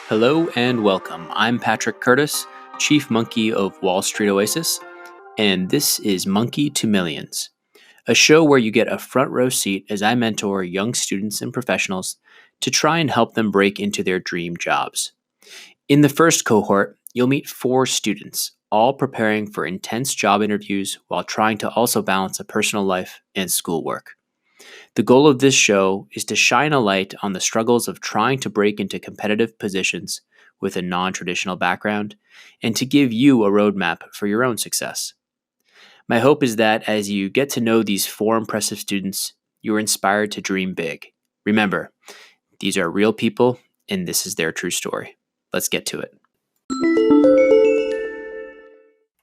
Hello and welcome. I'm Patrick Curtis, Chief Monkey of Wall Street Oasis, and this is Monkey to Millions, a show where you get a front row seat as I mentor young students and professionals to try and help them break into their dream jobs. In the first cohort, you'll meet 4 students, all preparing for intense job interviews while trying to also balance a personal life and schoolwork. The goal of this show is to shine a light on the struggles of trying to break into competitive positions with a non traditional background and to give you a roadmap for your own success. My hope is that as you get to know these 4 impressive students, you are inspired to dream big. Remember, these are real people and this is their true story. Let's get to it.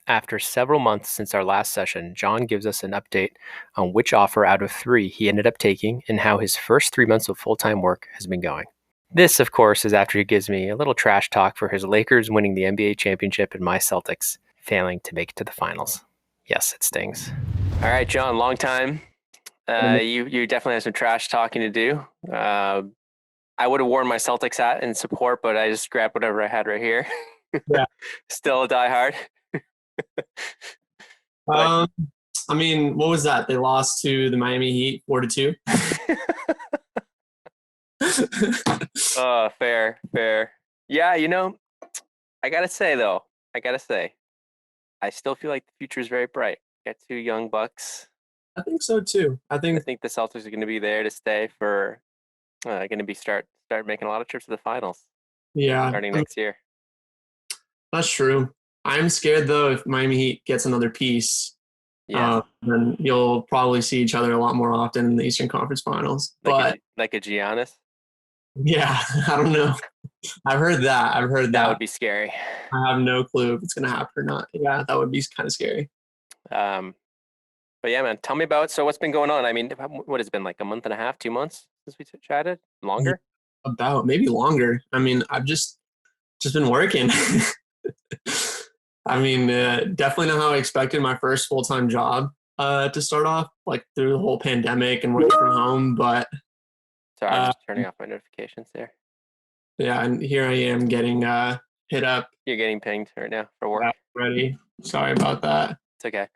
After several months since our last session, John gives us an update on which offer out of 3 he ended up taking and how his first 3 months of full-time work has been going. This, of course, is after he gives me a little trash talk for his Lakers winning the NBA championship and my Celtics failing to make it to the finals. Yes, it stings. All right, John, long time. You definitely have some trash talking to do. I would have worn my Celtics hat in support, but I just grabbed whatever I had right here. Yeah. Still a diehard. What was that? They lost to the Miami Heat 4-2. Oh, fair. Yeah, I gotta say, I still feel like the future is very bright. Got 2 young bucks. I think so too. I think the Celtics are going to be there to stay for. Going to be start making a lot of trips to the finals. Yeah, starting next year. That's true. I'm scared though if Miami Heat gets another piece, then you'll probably see each other a lot more often in the Eastern Conference Finals. Like a Giannis. Yeah, I don't know. I've heard that. That would be scary. I have no clue if it's going to happen or not. Yeah, that would be kind of scary. But yeah, man, tell me about. So what's been going on? I mean, what has it been, like a month and a half, 2 months since we chatted? Longer? About maybe longer. I mean, I've just been working. I mean, definitely not how I expected my first full-time job to start off, like through the whole pandemic and working from home. But sorry, I'm just turning off my notifications there. Yeah, and here I am getting hit up. You're getting pinged right now for work. Ready. Sorry about that. It's okay.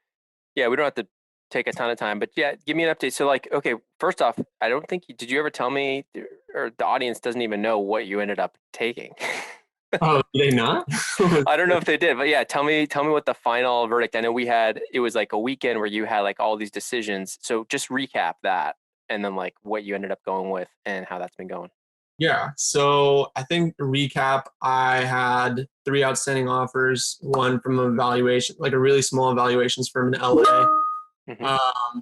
Yeah, we don't have to take a ton of time, but yeah, give me an update. So okay, first off, I don't think did you ever tell me, or the audience doesn't even know what you ended up taking? Oh, did they not? I don't know if they did, but yeah, tell me what the final verdict. I know it was like a weekend where you had like all these decisions. So just recap that and then like what you ended up going with and how that's been going. Yeah. So I think to recap, I had 3 outstanding offers, one from a valuation, like a really small evaluations firm in LA. Mm-hmm.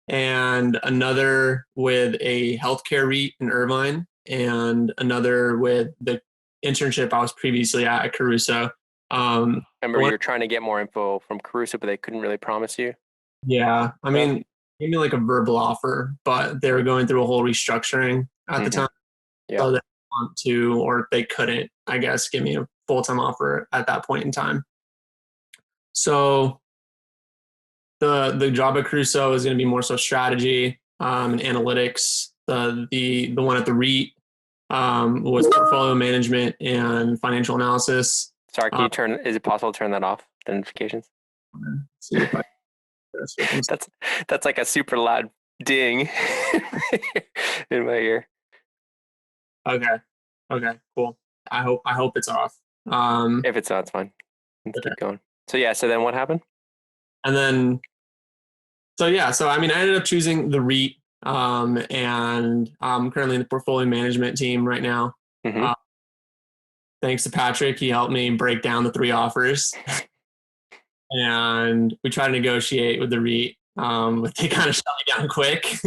And another with a healthcare REIT in Irvine, and another with the internship I was previously at Caruso. Remember you were trying to get more info from Caruso, but they couldn't really promise you? Yeah. I mean, gave me like a verbal offer, but they were going through a whole restructuring at the time. Yeah. So they want to, or they couldn't, I guess, give me a full-time offer at that point in time. So the job at Caruso is going to be more so strategy and analytics. The one at the REIT was portfolio management and financial analysis. Sorry, can you is it possible to turn that off, the notifications? See if I that's like a super loud ding in my ear. Okay, cool. I hope it's off. If it's not, it's fine. Let's keep going. So then what happened? And then, so I mean, I ended up choosing the REIT, and I'm currently in the portfolio management team right now. Mm-hmm. Thanks to Patrick, he helped me break down the 3 offers, and we tried to negotiate with the REIT, but they kind of shut me down quick.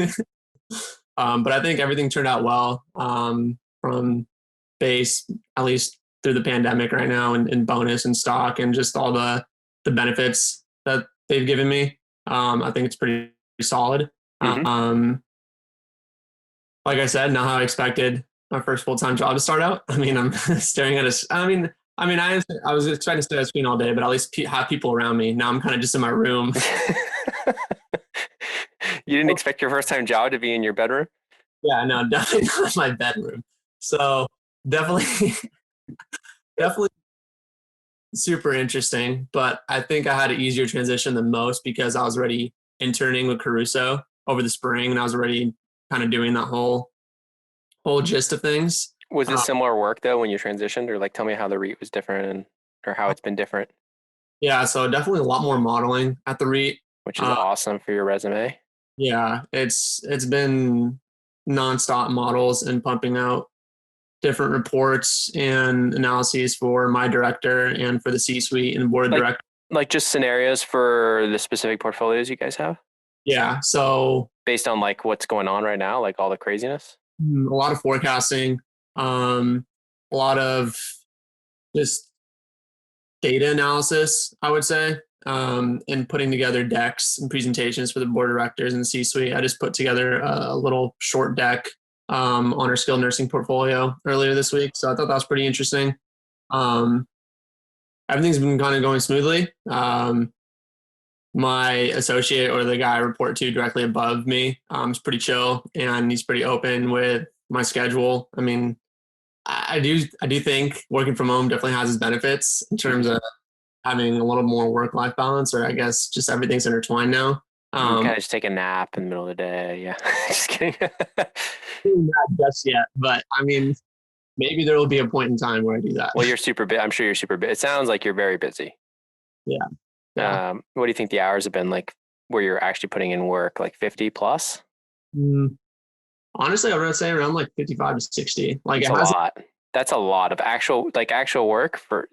But I think everything turned out well, from base, at least through the pandemic right now, and bonus and stock and just all the benefits that they've given me. I think it's pretty solid. Mm-hmm. Like I said, not how I expected my first full-time job to start out. I mean, I'm staring at I was expecting to stare at a screen all day, but at least have people around me. Now I'm kind of just in my room. You didn't expect your first time job to be in your bedroom? Yeah, no, definitely not my bedroom. So definitely, definitely super interesting. But I think I had an easier transition than most because I was already interning with Caruso over the spring, and I was already kind of doing that whole gist of things. Was it Uh, similar work though when you transitioned, or like tell me how the REIT was different and or how it's been different, yeah, so definitely a lot more modeling at the REIT. which is Uh, awesome for your resume. yeah, it's been nonstop models and pumping out different reports and analyses for my director and for the C-suite and board of Like directors. like just scenarios for the specific portfolios you guys have Yeah, so based on like what's going on right now, like all the craziness. a lot of forecasting, a lot of just data analysis, I would say, and putting together decks and presentations for the board of directors and the C-suite. I just put together a little short deck on our skilled nursing portfolio earlier this week, so I thought that was pretty interesting. Um, Everything's been kind of going smoothly. My associate or the guy I report to directly above me is pretty chill, and he's pretty open with my schedule. I mean, I do think working from home definitely has its benefits in terms Mm-hmm. of having a little more work life balance, or I guess just everything's intertwined now. You can Um, kind of just take a nap in the middle of the day. Yeah, just kidding. not just yet, but I mean, maybe there will be a point in time where I do that. Well, you're super busy. I'm sure you're super busy. It sounds like you're very busy. Yeah, yeah. What do you think the hours have been like where you're actually putting in work, like 50 plus? Mm, honestly, I would say around like 55 to 60. Like It's it a has. lot. That's a lot of actual work for,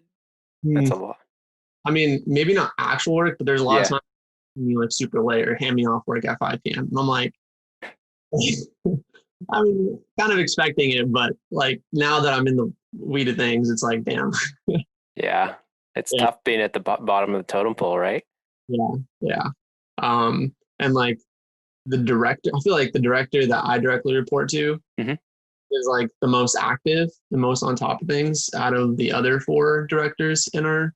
that's Mm, a lot. I mean, maybe not actual work, but there's a lot of Yeah. times you like super late or hand me off work at 5 p.m. And I'm like, I mean, kind of expecting it, but like now that I'm in the weed of things, it's like, damn. Yeah. It's Yeah, tough being at the bottom of the totem pole, right? yeah, yeah. And like the director, I feel like the director that I directly report to Mhm. is like the most active and most on top of things out of the other four directors in our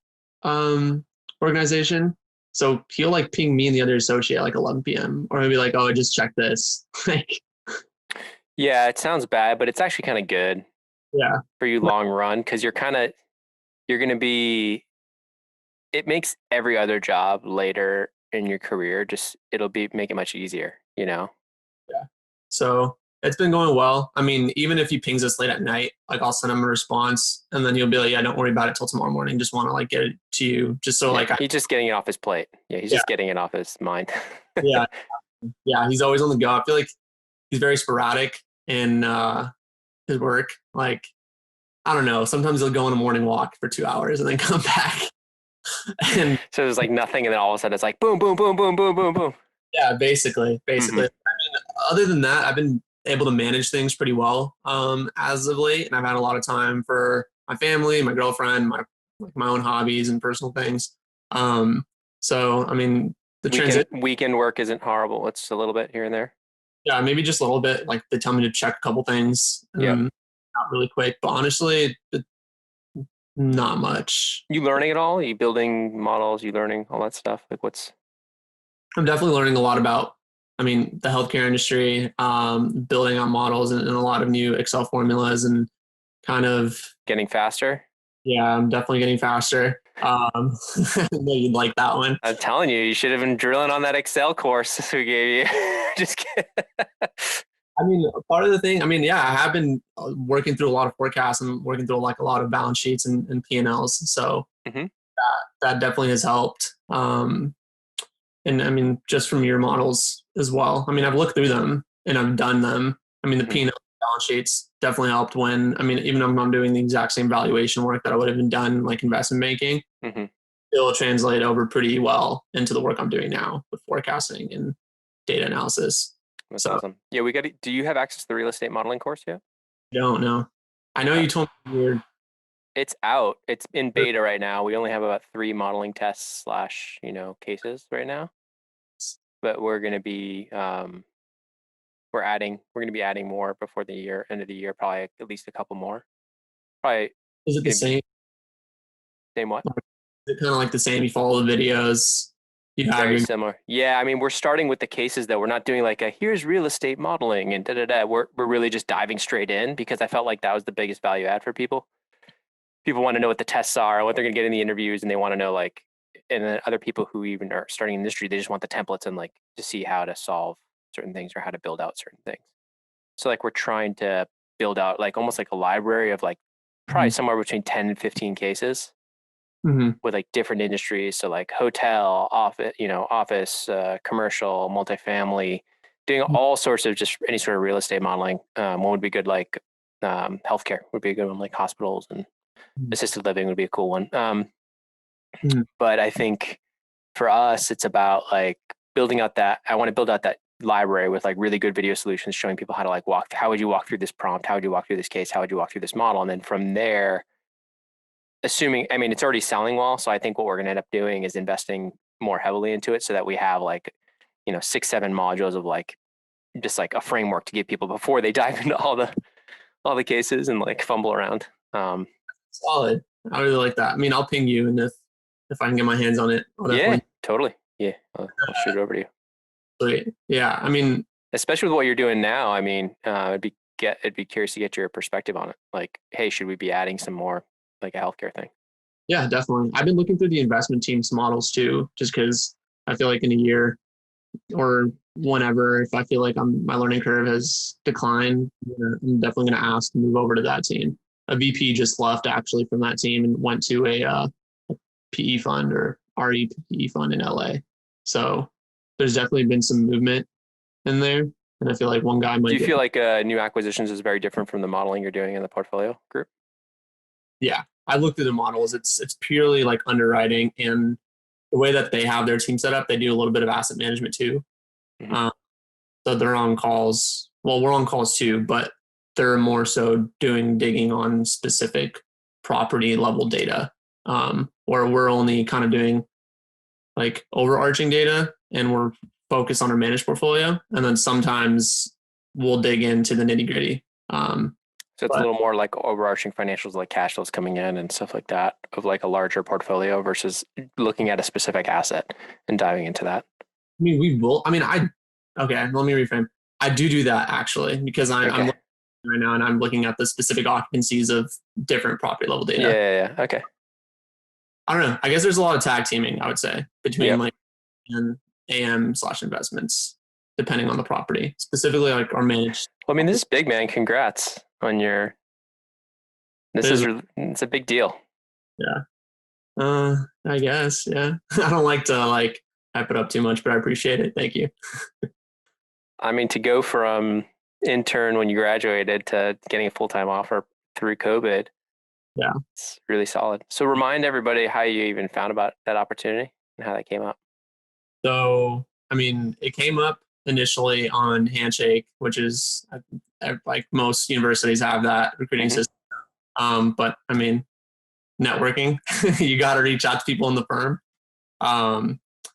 organization. So he'll like ping me and the other associate at like 11 p.m. or he'll be like, "Oh, I just checked this." Like, Yeah, it sounds bad, but it's actually kind of good yeah, for you long run because you're going to be, it makes every other job later in your career just, make it much easier, you know? yeah. So it's been going well. I mean, even if he pings us late at night, like I'll send him a response and then he'll be like, "Yeah, don't worry about it till tomorrow morning. Just want to like get it to you, just so Yeah. like I." He's just getting it off his plate. Yeah. He's Yeah, just getting it off his mind. yeah, yeah. He's always on the go. I feel like he's very sporadic in his work. Like I don't know. Sometimes he'll go on a morning walk for 2 hours and then come back. And So there's like nothing. And then all of a sudden it's like boom, boom, boom, boom, boom, boom, boom. yeah, basically. Mm-hmm. I mean, other than that, I've been able to manage things pretty well as of late, and I've had a lot of time for my family, my girlfriend, my own hobbies and personal things. Um, so I mean, the transit, Weekend work isn't horrible. It's a little bit here and there. yeah, maybe just a little bit. Like they tell me to check a couple things, Yep. not really quick, but honestly, not much. You learning it all? You building models? You learning all that stuff? Like what's I'm definitely learning a lot about, I mean, the healthcare industry, building out models and a lot of new Excel formulas and kind of, getting faster? yeah, I'm definitely getting faster. I know you'd like that one. I'm telling you, you should have been drilling on that Excel course we gave you. Just kidding. I mean, part of the thing, I mean, yeah, I have been working through a lot of forecasts and working through like a lot of balance sheets and P&Ls. So Mm-hmm. that definitely has helped. And I mean, just from your models as well. I mean, I've looked through them and I've done them. I mean, the Mm-hmm. P&L balance sheets definitely helped when, I mean, even though I'm doing the exact same valuation work that I would have been done like investment banking, Mm-hmm. it'll translate over pretty well into the work I'm doing now with forecasting and data analysis. That's So awesome. Yeah, do you have access to the real estate modeling course yet? I don't know. I know Uh, you told me you're, it's out. It's in beta right now. We only have about 3 modeling tests slash, cases right now. But we're going to be adding more before the end of the year, probably at least a couple more. Probably is it the gonna be same? same what? Is it kind of like the same? You follow the videos. Yeah, Very similar. Yeah, I mean, we're starting with the cases though. We're not doing like a here's real estate modeling and da da da. We're really just diving straight in because I felt like that was the biggest value add for people. People want to know what the tests are, what they're going to get in the interviews, and they want to know like, and then other people who even are starting in the industry, they just want the templates and like to see how to solve certain things or how to build out certain things. So like we're trying to build out like almost like a library of like probably somewhere between 10 and 15 cases with like different industries. So like hotel, office, commercial, multifamily, doing all sorts of just any sort of real estate modeling. One would be good, like healthcare would be a good one, like hospitals and assisted living would be a cool one. But I think for us, it's about like building out that, I want to build out that library with like really good video solutions showing people how to like how would you walk through this prompt? How would you walk through this case? How would you walk through this model? And then from there, assuming, I mean, it's already selling well. So I think what we're going to end up doing is investing more heavily into it so that we have like, 6-7 modules of like, just like a framework to give people before they dive into all the cases and like fumble around. Solid. I really like that. I mean, I'll ping you, and if I can get my hands on it, I'll Yeah, definitely. totally. Yeah, I'll shoot it over to you. Sweet. Yeah, I mean, especially with what you're doing now. I mean, it'd be curious to get your perspective on it. Like, hey, should we be adding some more like a healthcare thing? Yeah, definitely. I've been looking through the investment team's models too, just because I feel like in a year or whenever, if I feel like my learning curve has declined, I'm definitely going to ask to move over to that team. A VP just left actually from that team and went to a PE fund or REPE fund in LA. So there's definitely been some movement in there. And I feel like one guy might. Do you feel like new acquisitions is very different from the modeling you're doing in the portfolio group? Yeah, I looked through the models. It's purely like underwriting, and the way that they have their team set up, they do a little bit of asset management too. So they're on calls. Well, we're on calls too, but they're more so doing digging on specific property level data, where we're only kind of doing like overarching data and we're focused on our managed portfolio. And then sometimes we'll dig into the nitty gritty. So it's a little more like overarching financials, like cash flows coming in and stuff like that, of like a larger portfolio versus looking at a specific asset and diving into that. I mean, we will. I mean, okay, let me reframe. I do that actually because I'm looking right now and I'm looking at the specific occupancies of different property level data. Yeah. Okay. I don't know. I guess there's a lot of tag teaming, I would say, between like and AM/investments, depending on the property, specifically like our managed. Well, I mean, this is big, man. Congrats on your. It's a big deal. Yeah. I guess. Yeah. I don't like to like hype it up too much, but I appreciate it. Thank you. I mean, to go from intern when you graduated to getting a full-time offer through COVID. Yeah. It's really solid. So remind everybody how you even found about that opportunity and how that came up. So, I mean, it came up initially on Handshake, which is like most universities have that recruiting system. But I mean, networking, you got to reach out to people in the firm.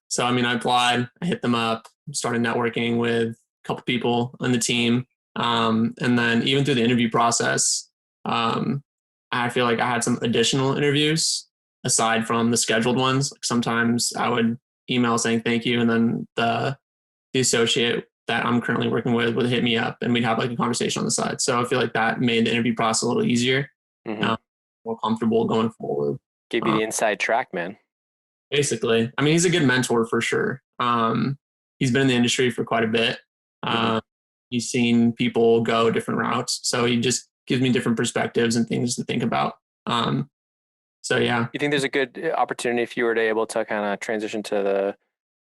So, I mean, I applied, I hit them up, started networking with a couple people on the team. And then even through the interview process, I feel like I had some additional interviews aside from the scheduled ones. Like sometimes I would email saying thank you, and then the associate that I'm currently working with would hit me up and we'd have like a conversation on the side. So I feel like that made the interview process a little easier, more comfortable going forward. Give you the inside track, man. Basically. I mean, he's a good mentor for sure. He's been in the industry for quite a bit. He's seen people go different routes. So he just gives me different perspectives and things to think about. So yeah. You think there's a good opportunity if you were to able to kind of transition to the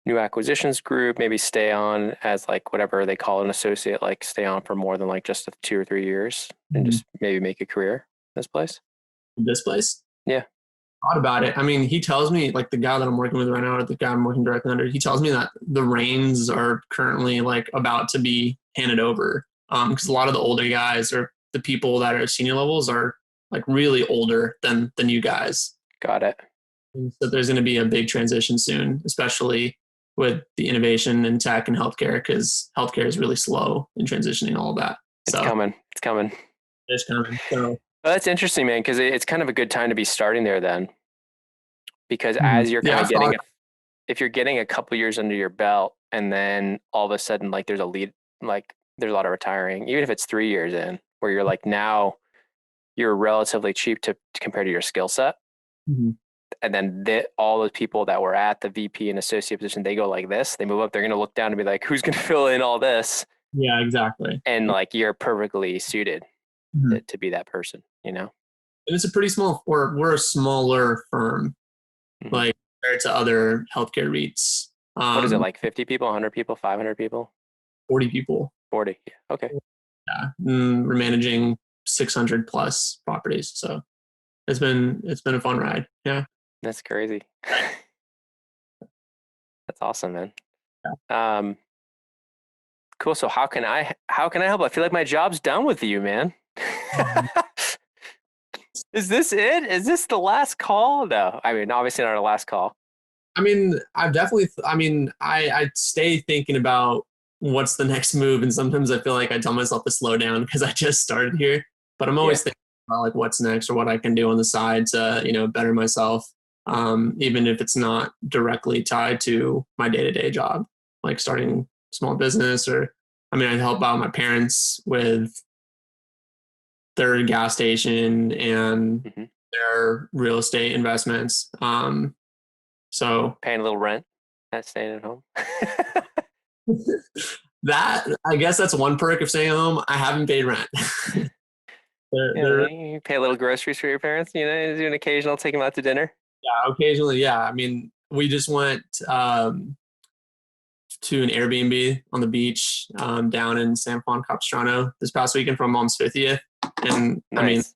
new acquisitions group, maybe stay on as like whatever they call an associate, like stay on for more than like just 2 or 3 years and just maybe make a career in this place? This place? Yeah. Thought about it. I mean, he tells me, like the guy that I'm working with right now, or the guy I'm working directly under, he tells me that the reins are currently like about to be handed over. Because a lot of the older guys or the people that are at senior levels are like really older than the new guys. Got it. And so there's going to be a big transition soon, especially with the innovation in tech and healthcare, because healthcare is really slow in transitioning all of that. It's coming. It's coming. So. Well, that's interesting, man, because it's kind of a good time to be starting there then. Because as you're kind of getting if you're getting a couple years under your belt and then all of a sudden like there's a lot of retiring, even if it's 3 years in, where you're like now you're relatively cheap to compare to your skill set. Mm-hmm. And then all those people that were at the VP and associate position, they go like this, they move up, they're going to look down and be like, who's going to fill in all this? Yeah, exactly. And like, you're perfectly suited to be that person, you know? And it's a pretty small, we're a smaller firm, like compared to other healthcare REITs. What is it, like 50 people, 100 people, 500 people? 40 people. 40. Yeah. Okay. Yeah. We're managing 600 plus properties. So it's been a fun ride. Yeah. That's crazy. That's awesome, man. Yeah. Cool. So how can I help? I feel like my job's done with you, man. Is this it? Is this the last call? No, I mean, obviously not our last call. I mean, I stay thinking about what's the next move. And sometimes I feel like I tell myself to slow down because I just started here, but I'm always thinking about like what's next or what I can do on the side to, you know, better myself. Even if it's not directly tied to my day-to-day job, like starting a small business, or, I mean, I help out my parents with their gas station and their real estate investments. So paying a little rent, not staying at home. That, I guess that's one perk of staying home. I haven't paid rent. You pay a little groceries for your parents, you know, do an occasional take them out to dinner. Yeah, occasionally. Yeah. I mean, we just went to an Airbnb on the beach down in San Juan Capistrano this past weekend for my mom's 50th. And nice.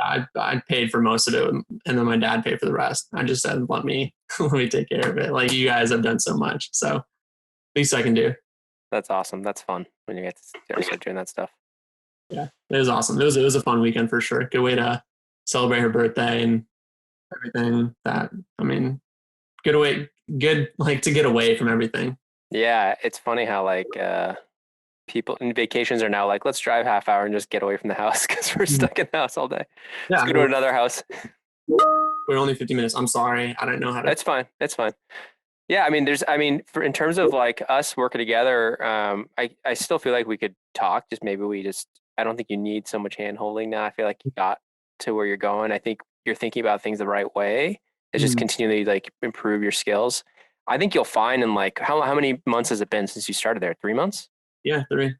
I mean, I paid for most of it, and then my dad paid for the rest. I just said, let me take care of it. Like, you guys have done so much. So least I can do. That's awesome. That's fun when you get to start doing that stuff. Yeah, it was awesome. It was a fun weekend for sure. Good way to celebrate her birthday and everything. That, I mean, good like to get away from everything. Yeah, it's funny how like people in vacations are now like, let's drive half hour and just get away from the house because we're stuck in the house all day. Yeah, let's go to another house. We're only 50 minutes. I'm sorry, I don't know how to. It's fine. It's fine. Yeah, I mean, in terms of like us working together, I still feel like we could talk. Just maybe I don't think you need so much hand holding now. I feel like you got to where you're going. I think you're thinking about things the right way. It's just continually like improve your skills. I think you'll find in like, how many months has it been since you started there? 3 months? Yeah, 3.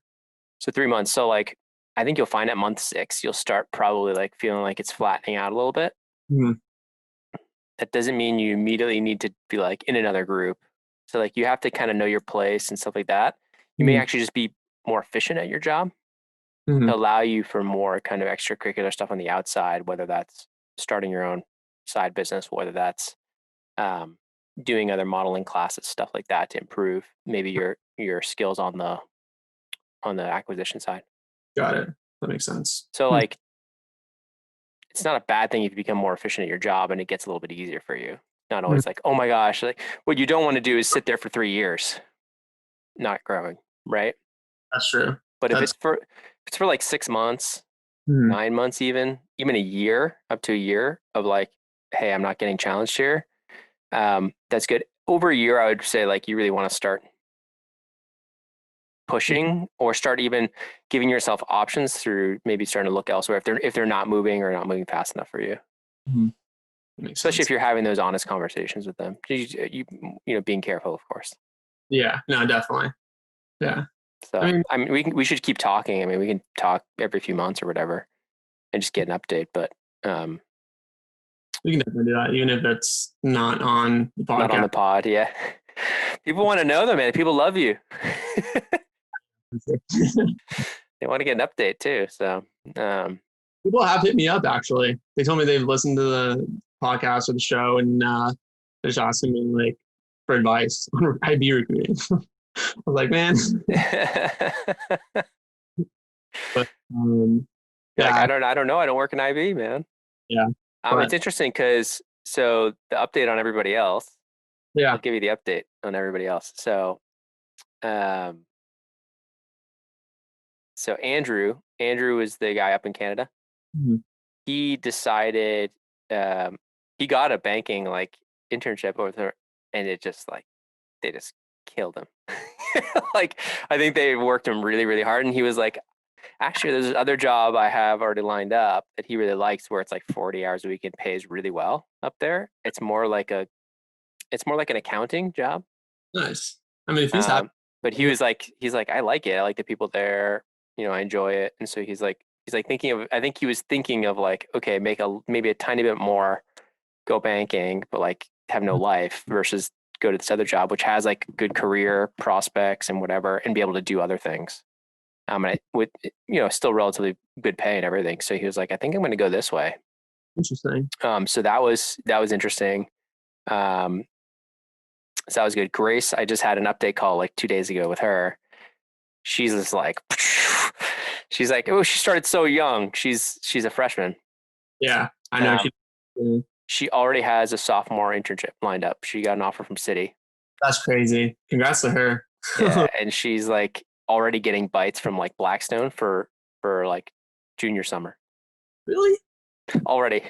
So 3 months. So like, I think you'll find at month 6, you'll start probably like feeling like it's flattening out a little bit. That doesn't mean you immediately need to be like in another group. So like, you have to kind of know your place and stuff like that. You may actually just be more efficient at your job to allow you for more kind of extracurricular stuff on the outside, whether that's starting your own side business, whether that's doing other modeling classes, stuff like that, to improve maybe your skills on the acquisition side. Got it. That makes sense. So like, it's not a bad thing if you become more efficient at your job and it gets a little bit easier for you. Not always like, oh my gosh, like what you don't want to do is sit there for 3 years, not growing, right? That's true. But if it's for like 6 months, 9 months, even a year, up to a year of like, hey, I'm not getting challenged here. That's good. Over a year, I would say like you really want to start pushing or start even giving yourself options through maybe starting to look elsewhere if they're not moving or not moving fast enough for you. Especially if you're having those honest conversations with them. You know, being careful, of course. Yeah, no, definitely. Yeah. So I mean we should keep talking. I mean, we can talk every few months or whatever and just get an update. But we can definitely do that, even if it's not on the podcast. Not on the pod, yeah. People want to know though, man. People love you. They want to get an update too. So people have hit me up actually. They told me they've listened to the podcast or the show and they're just asking me like for advice on IB recruiting. I was like, man. But yeah, like, I don't know. I don't work in IB, man. Yeah. It's interesting because the update on everybody else. Yeah. I'll give you the update on everybody else. So Andrew is the guy up in Canada. He decided he got a banking like internship over there, and it just like they just killed him. Like I think they worked him really, really hard, and he was like, actually, there's this other job I have already lined up that he really likes, where it's like 40 hours a week and pays really well up there. It's more like an accounting job. Nice. I mean, if he's happy. But he's like, I like it. I like the people there. I enjoy it. And so he's like I think he was thinking of like, okay, maybe a tiny bit more, go banking, but like have no life versus go to this other job, which has like good career prospects and whatever, and be able to do other things. And with still relatively good pay and everything. So he was like, I think I'm going to go this way. Interesting. So that was interesting. So that was good. Grace, I just had an update call like 2 days ago with her. She's just like, she's like, oh, she started so young. She's a freshman. Yeah, I know. She already has a sophomore internship lined up. She got an offer from Citi. That's crazy. Congrats to her. Yeah, and she's like already getting bites from like Blackstone for like junior summer. Really? Already.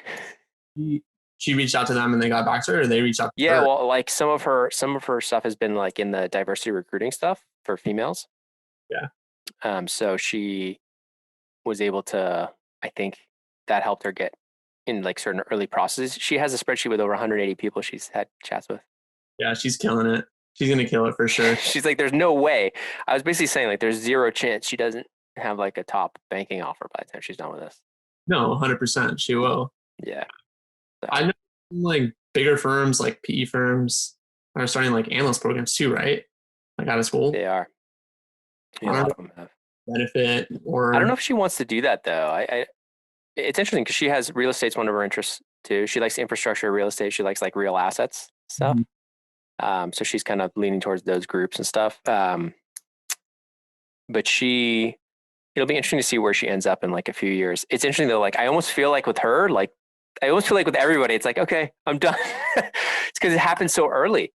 She reached out to them and they got back to her, or they reached out to her? Yeah, well, like some of her stuff has been like in the diversity recruiting stuff for females. Yeah. So she was able to, I think that helped her get in like certain early processes. She has a spreadsheet with over 180 people she's had chats with. Yeah, she's killing it. She's going to kill it for sure. She's like, there's no way. I was basically saying like, there's zero chance she doesn't have like a top banking offer by the time she's done with this. No, 100%. She will. Yeah. So. I know like bigger firms, like PE firms, are starting like analyst programs too, right? Like out of school. They are. Yeah, a lot of them have. Benefit or I don't know if she wants to do that though. It's interesting because she has real estate's one of her interests too. She likes infrastructure, real estate. She likes like real assets stuff. Mm-hmm. So she's kind of leaning towards those groups and stuff. But it'll be interesting to see where she ends up in like a few years. It's interesting though. Like I almost feel like with her, like I almost feel like with everybody, it's like, okay, I'm done. It's because it happened so early.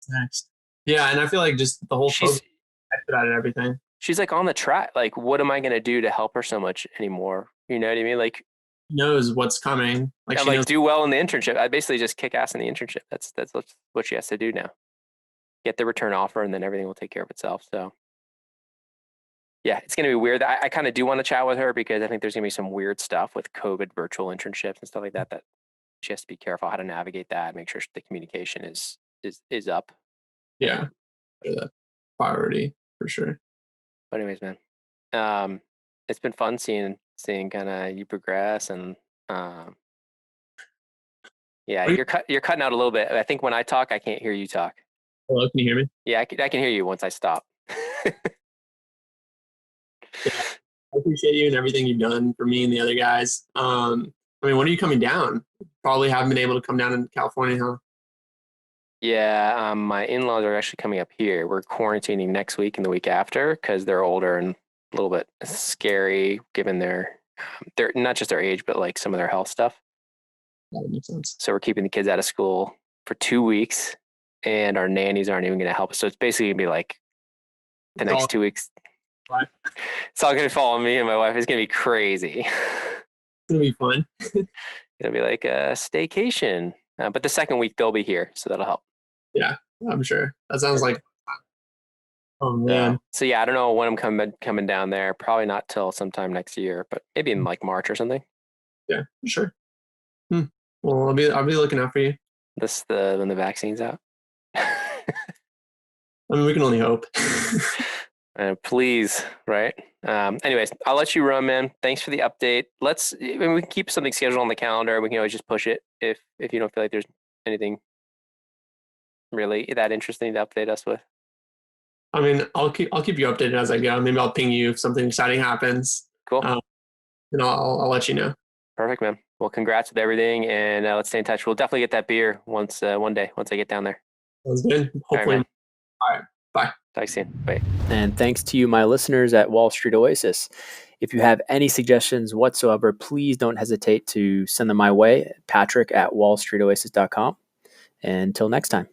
Next. Yeah, and I feel like just the whole expedited everything. She's like on the track. Like, what am I going to do to help her so much anymore? You know what I mean? Like, knows what's coming. Like, she knows. Do well in the internship. I basically just kick ass in the internship. That's what she has to do now. Get the return offer, and then everything will take care of itself. So, yeah, it's going to be weird. I kind of do want to chat with her because I think there's going to be some weird stuff with COVID virtual internships and stuff like that. That she has to be careful how to navigate that. Make sure the communication is up. Yeah, that priority for sure. But anyways, man, it's been fun seeing kind of you progress, and yeah, you're cutting out a little bit. I think when I talk, I can't hear you talk. Hello, can you hear me? Yeah, I can hear you once I stop. Yeah, I appreciate you and everything you've done for me and the other guys. I mean, when are you coming down? Probably haven't been able to come down in California, huh? Yeah, my in-laws are actually coming up here. We're quarantining next week and the week after because they're older and a little bit scary given their not just their age, but like some of their health stuff. That makes sense. So we're keeping the kids out of school for 2 weeks, and our nannies aren't even going to help us. So it's basically going to be like the next 2 weeks. What? It's all going to fall on me and my wife. It's going to be crazy. It's going to be fun. It'll be like a staycation. But the second week they'll be here, so that'll help. Yeah, I'm sure. That sounds like. Oh man. So yeah, I don't know when I'm coming down there. Probably not till sometime next year, but maybe in like March or something. Yeah, sure. Well, I'll be looking out for you. When the vaccine's out. I mean, we can only hope. Please, right? Anyways, I'll let you run, man. Thanks for the update. We can keep something scheduled on the calendar. We can always just push it if you don't feel like there's anything really that interesting to update us with. I mean, I'll keep you updated as I go. Maybe I'll ping you if something exciting happens. Cool. And I'll let you know. Perfect, man. Well, congrats with everything, and let's stay in touch. We'll definitely get that beer one day once I get down there. Sounds good. Hopefully. All right. Bye. Talk soon. Bye. And thanks to you, my listeners at Wall Street Oasis. If you have any suggestions whatsoever, please don't hesitate to send them my way, Patrick at wallstreetoasis.com. Until next time.